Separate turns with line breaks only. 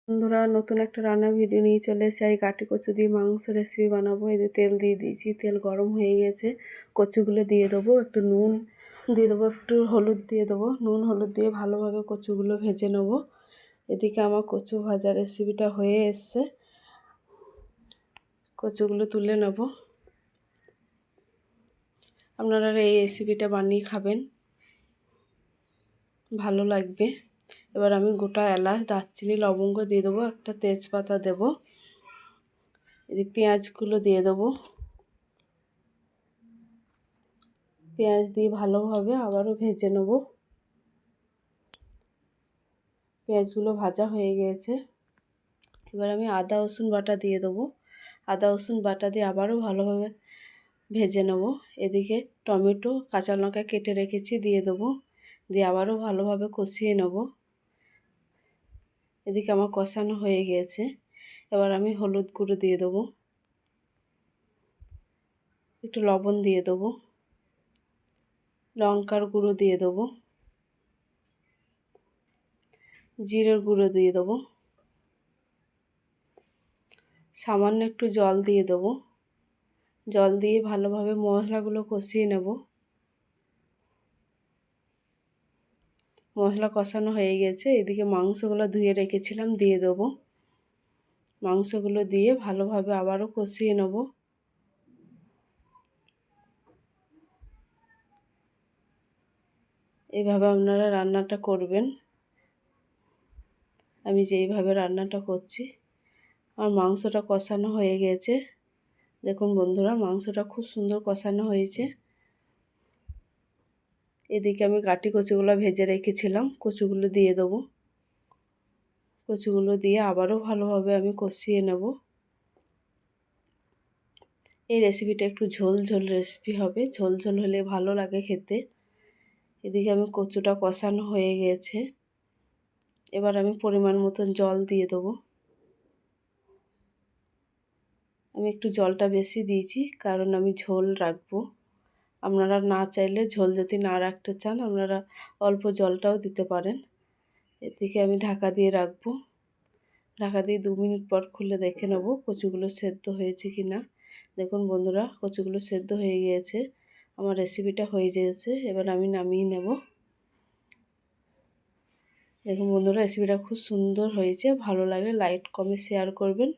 বন্ধুরা, নতুন একটা রান্নার ভিডিও নিয়ে চলে এসেছি। এই কাটি কচু দিয়ে মাংস রেসিপি বানাবো। এই যে তেল দিয়ে দিয়েছি, তেল গরম হয়ে গেছে। কচুগুলো দিয়ে দেবো, একটু নুন দিয়ে দেবো, একটু হলুদ দিয়ে দেবো। নুন হলুদ দিয়ে ভালোভাবে কচুগুলো ভেজে নেব। এদিকে আমার কচু ভাজা রেসিপিটা হয়ে এসছে, কচুগুলো তুলে নেব। আপনারা এই রেসিপিটা বানিয়ে খাবেন, ভালো লাগবে। এবার আমি গোটা এলাচ, দারচিনি, লবঙ্গ দিয়ে দেবো, একটা তেজপাতা দেবো। এই পেঁয়াজগুলো দিয়ে দেবো। পেঁয়াজ দিয়ে ভালোভাবে আবারও ভেজে নেব। পেঁয়াজগুলো ভাজা হয়ে গিয়েছে। এবার আমি আদা রসুন বাটা দিয়ে দেবো। আদা রসুন বাটা দিয়ে আবারও ভালোভাবে ভেজে নেব। এদিকে টমেটো, কাঁচা লঙ্কা কেটে রেখেছি, দিয়ে দেবো। দিয়ে আবারও ভালোভাবে কষিয়ে নেব। এদিকে আমার কষানো হয়ে গিয়েছে। এবার আমি হলুদ গুঁড়ো দিয়ে দেবো, একটু লবণ দিয়ে দেবো, লঙ্কার গুঁড়ো দিয়ে দেবো, জিরের গুঁড়ো দিয়ে দেবো, সামান্য একটু জল দিয়ে দেবো। জল দিয়ে ভালোভাবে মশলাগুলো কষিয়ে নেব। মশলা কষানো হয়ে গেছে। এদিকে মাংসগুলো ধুয়ে রেখেছিলাম, দিয়ে দেবো। মাংসগুলো দিয়ে ভালোভাবে আবারও কষিয়ে নেব। এইভাবে আপনারা রান্নাটা করবেন, আমি যেইভাবে রান্নাটা করছি। আর মাংসটা কষানো হয়ে গেছে। দেখুন বন্ধুরা, মাংসটা খুব সুন্দর কষানো হয়েছে। এদিকে আমি কাটি কচুগুলো ভেজে রেখেছিলাম, কচুগুলো দিয়ে দেবো। কচুগুলো দিয়ে আবারও ভালোভাবে আমি কষিয়ে নেব। এই রেসিপিটা একটু ঝোল ঝোল রেসিপি হবে, ঝোল ঝোল হলে ভালো লাগে খেতে। এদিকে আমি কচুটা কষানো হয়ে গেছে। এবার আমি পরিমাণ মতন জল দিয়ে দেবো। আমি একটু জলটা বেশি দিয়েছি, কারণ আমি ঝোল রাখবো। আপনারা না চাইলে, ঝোল যদি না রাখতে চান, আপনারা অল্প জলটাও দিতে পারেন। এদিকে আমি ঢাকা দিয়ে রাখবো। ঢাকা দিয়ে 2 মিনিট পর খুলে দেখে নেব কচুগুলো সেদ্ধ হয়েছে কি না। দেখুন বন্ধুরা, কচুগুলো সেদ্ধ হয়ে গিয়েছে। আমার রেসিপিটা হয়ে গিয়েছে। এবার আমি নামিয়ে নেব। দেখুন বন্ধুরা, রেসিপিটা খুব সুন্দর হয়েছে। ভালো লাগলে লাইক কমেন্ট শেয়ার করবেন।